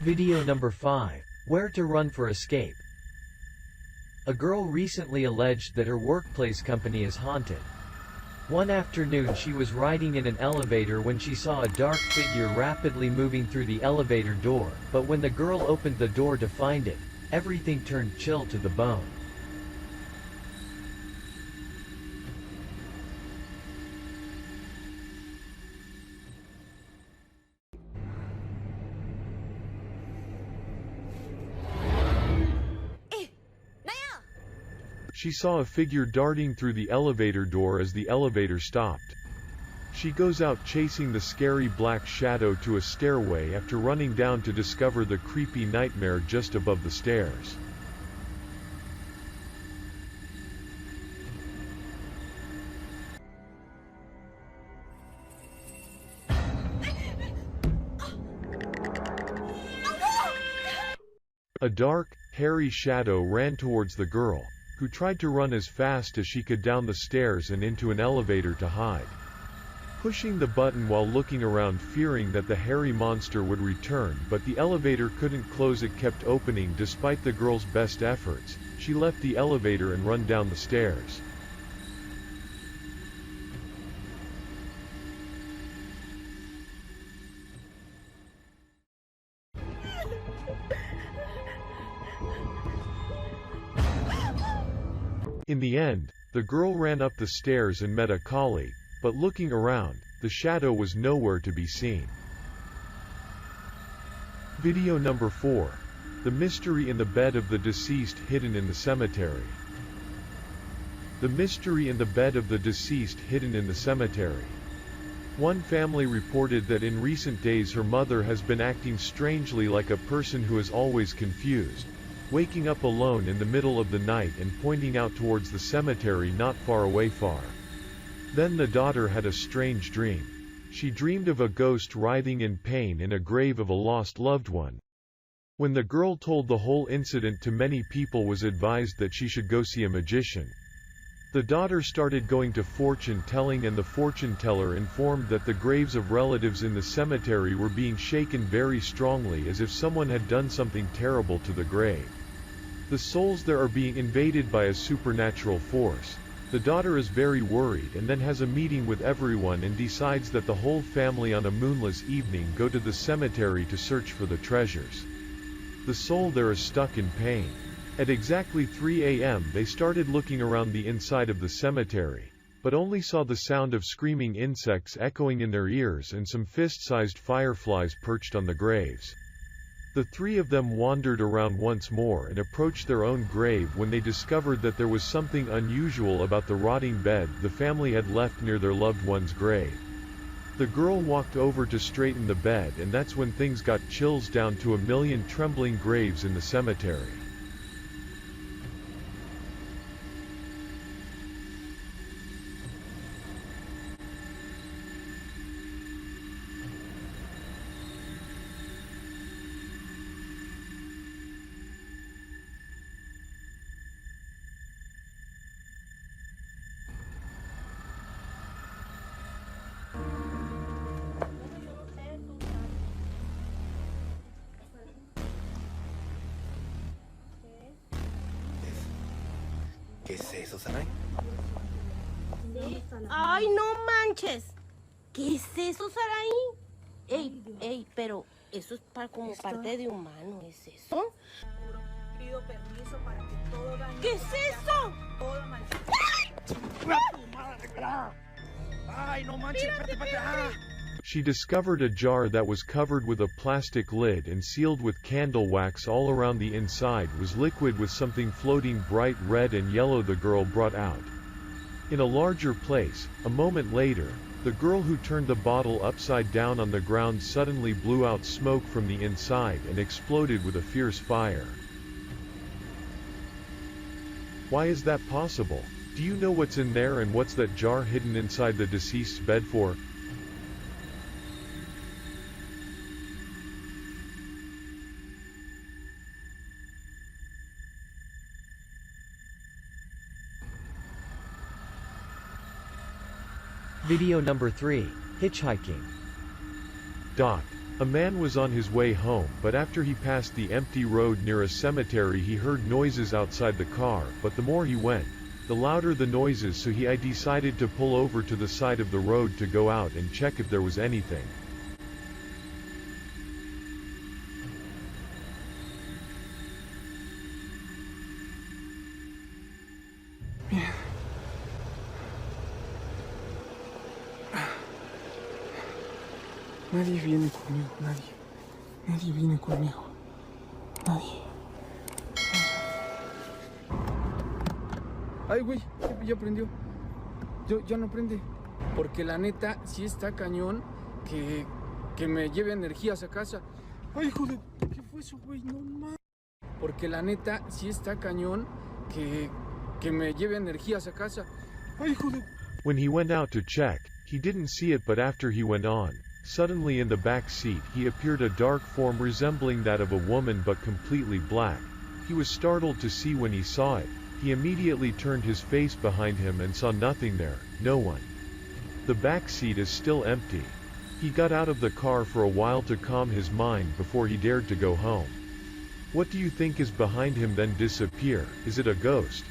Video number 5. Where to run for escape. A girl recently alleged that her workplace company is haunted. One afternoon she was riding in an elevator when she saw a dark figure rapidly moving through the elevator door, but when the girl opened the door to find it, everything turned chill to the bone. She saw a figure darting through the elevator door as the elevator stopped. She goes out chasing the scary black shadow to a stairway after running down to discover the creepy nightmare just above the stairs. A dark, hairy shadow ran towards the girl, who tried to run as fast as she could down the stairs and into an elevator to hide. Pushing the button while looking around fearing that the hairy monster would return, but the elevator couldn't close, it kept opening despite the girl's best efforts. She left the elevator and ran down the stairs. In the end, the girl ran up the stairs and met a colleague, but looking around, the shadow was nowhere to be seen. Video number 4. The mystery in the bed of the deceased hidden in the cemetery. The mystery in the bed of the deceased hidden in the cemetery. One family reported that in recent days her mother has been acting strangely like a person who is always confused, waking up alone in the middle of the night and pointing out towards the cemetery not far away. Then the daughter had a strange dream. She dreamed of a ghost writhing in pain in a grave of a lost loved one. When the girl told the whole incident to many people, was advised that she should go see a magician. The daughter started going to fortune telling, and the fortune teller informed that the graves of relatives in the cemetery were being shaken very strongly, as if someone had done something terrible to the grave. The souls there are being invaded by a supernatural force. The daughter is very worried and then has a meeting with everyone and decides that the whole family on a moonless evening go to the cemetery to search for the treasures. The soul there is stuck in pain. At exactly 3 a.m. they started looking around the inside of the cemetery, but only saw the sound of screaming insects echoing in their ears and some fist-sized fireflies perched on the graves. The three of them wandered around once more and approached their own grave when they discovered that there was something unusual about the rotting bed the family had left near their loved one's grave. The girl walked over to straighten the bed, and that's when things got chills down to a million trembling graves in the cemetery. ¿Qué es eso, Sarai? ¡Ay, no manches! ¿Qué es eso, Saraí? Ey, pero eso es como parte de humano, ¿es eso? Pido permiso para que todo daño... ¿Qué es eso? Todo mal... ¡Ay, no manches! ¡Espérate! She discovered a jar that was covered with a plastic lid and sealed with candle wax all around. The inside was liquid with something floating bright red and yellow. The girl brought out. In a larger place, a moment later, the girl who turned the bottle upside down on the ground suddenly blew out smoke from the inside and exploded with a fierce fire. Why is that possible? Do you know what's in there, and what's that jar hidden inside the deceased's bed for? Video number 3. Hitchhiking. A man was on his way home, but after he passed the empty road near a cemetery he heard noises outside the car, but the more he went, the louder the noises, so he decided to pull over to the side of the road to go out and check if there was anything. Nadie viene conmigo, nadie. Nadie viene conmigo. Nadie. Ay, güey, ya prendió. Ya no prende. Porque la neta, sí está cañón que me lleve energías a casa. Ay, hijo de... ¿Qué fue eso, güey? No mames. Porque la neta, sí está cañón que me lleve energías a casa. Ay, hijo de... When he went out to check, he didn't see it, but after he went on, suddenly in the back seat he appeared a dark form resembling that of a woman but completely black. He was startled to see when he saw it. He immediately turned his face behind him and saw nothing there, no one. The back seat is still empty. He got out of the car for a while to calm his mind before he dared to go home. What do you think is behind him then disappear? Is it a ghost?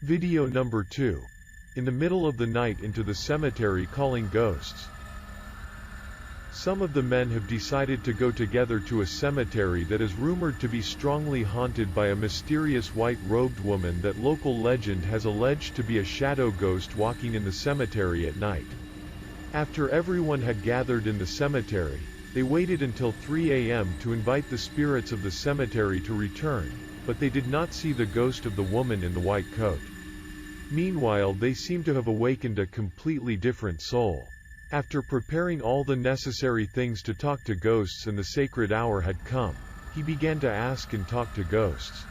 Video number 2. In the middle of the night into the cemetery calling ghosts. Some of the men have decided to go together to a cemetery that is rumored to be strongly haunted by a mysterious white-robed woman that local legend has alleged to be a shadow ghost walking in the cemetery at night. After everyone had gathered in the cemetery, they waited until 3 a.m. to invite the spirits of the cemetery to return, but they did not see the ghost of the woman in the white coat. Meanwhile, they seem to have awakened a completely different soul. After preparing all the necessary things to talk to ghosts and the sacred hour had come, he began to ask and talk to ghosts.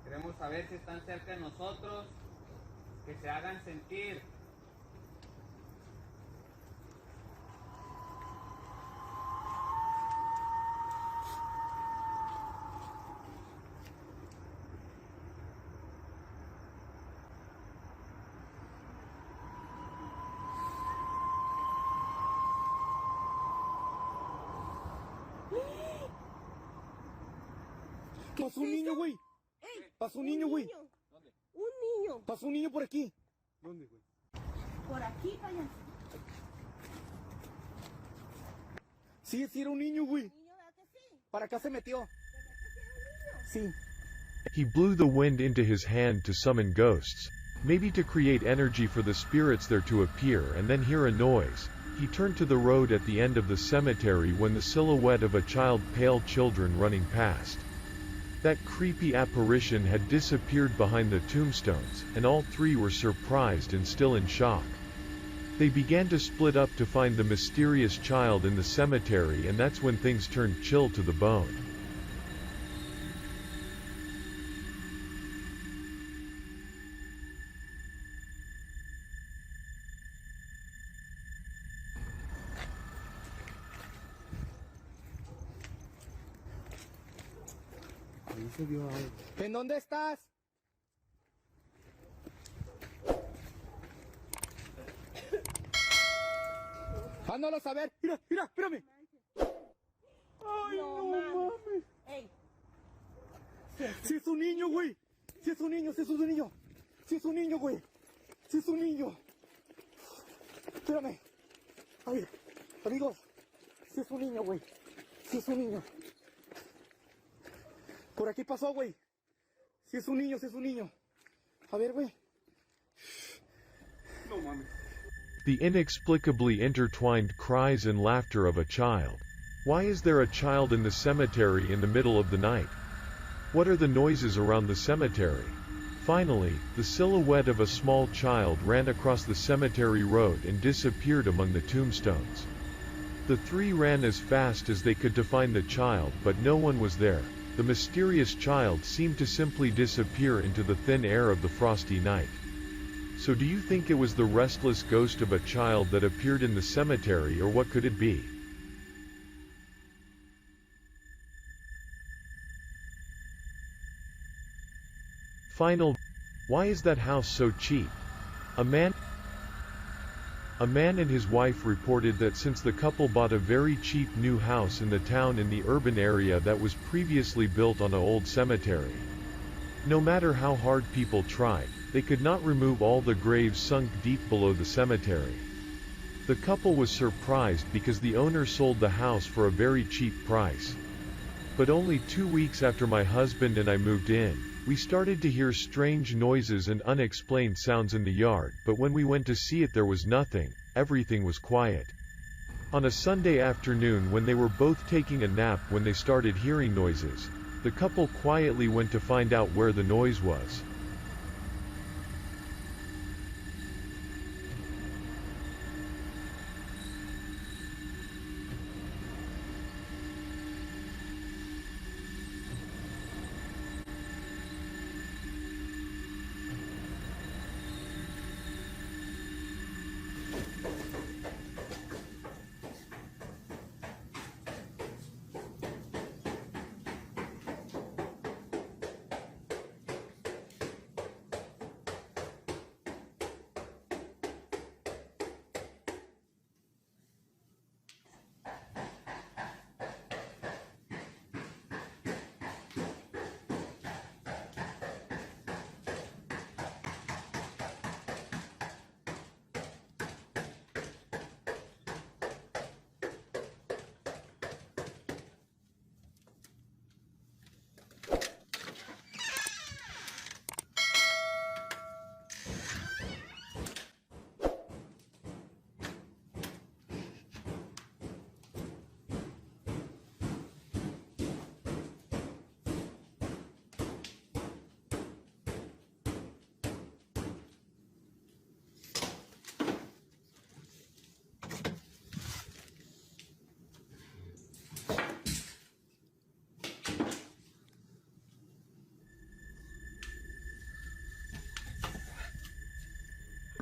Queremos saber si están cerca de nosotros, que se hagan sentir. Pasó un niño, güey. Pasó un niño, güey. ¿Dónde? Un niño. Pasó un niño por aquí. ¿Dónde, güey? Por aquí, payaso. Sí, era un niño, güey. Niño, ¿verdad que sí? Para acá se metió. ¿Verdad que sí era un niño? Sí. He blew the wind into his hand to summon ghosts, maybe to create energy for the spirits there to appear, and then hear a noise. He turned to the road at the end of the cemetery when the silhouette of a child, pale children running past. That creepy apparition had disappeared behind the tombstones, and all three were surprised and still in shock. They began to split up to find the mysterious child in the cemetery, and that's when things turned chill to the bone. ¿En dónde estás? Ándalo a saber. Mira, espérame. Ay, no mames. Ey, Si es un niño, güey. Si es un niño. Si es un niño, güey. Si es un niño. Espérame. A ver, amigos. Si es un niño, güey. Si es un niño. Por aquí pasó, güey. Si es un niño. A ver, güey. No mames. The inexplicably intertwined cries and laughter of a child. Why is there a child in the cemetery in the middle of the night? What are the noises around the cemetery? Finally, the silhouette of a small child ran across the cemetery road and disappeared among the tombstones. The three ran as fast as they could to find the child, but no one was there. The mysterious child seemed to simply disappear into the thin air of the frosty night. So do you think it was the restless ghost of a child that appeared in the cemetery, or what could it be? Final. Why is that house so cheap? A man and his wife reported that since the couple bought a very cheap new house in the town in the urban area that was previously built on an old cemetery, no matter how hard people tried, they could not remove all the graves sunk deep below the cemetery. The couple was surprised because the owner sold the house for a very cheap price. But only 2 weeks after my husband and I moved in, we started to hear strange noises and unexplained sounds in the yard, but when we went to see it there was nothing, everything was quiet. On a Sunday afternoon when they were both taking a nap when they started hearing noises, the couple quietly went to find out where the noise was.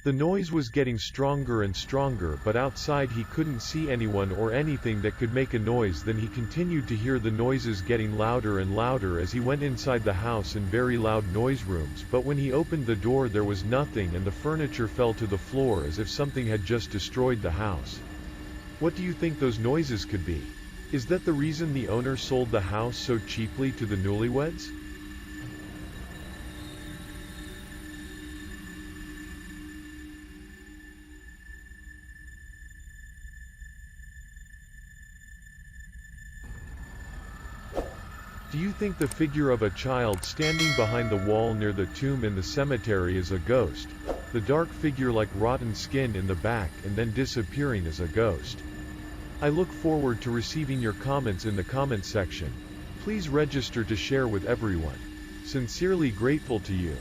The noise was getting stronger and stronger, but outside he couldn't see anyone or anything that could make a noise. Then he continued to hear the noises getting louder and louder as he went inside the house in very loud noise rooms, but when he opened the door there was nothing and the furniture fell to the floor as if something had just destroyed the house. What do you think those noises could be? Is that the reason the owner sold the house so cheaply to the newlyweds? Do you think the figure of a child standing behind the wall near the tomb in the cemetery is a ghost? The dark figure like rotten skin in the back and then disappearing as a ghost. I look forward to receiving your comments in the comments section. Please register to share with everyone. Sincerely grateful to you.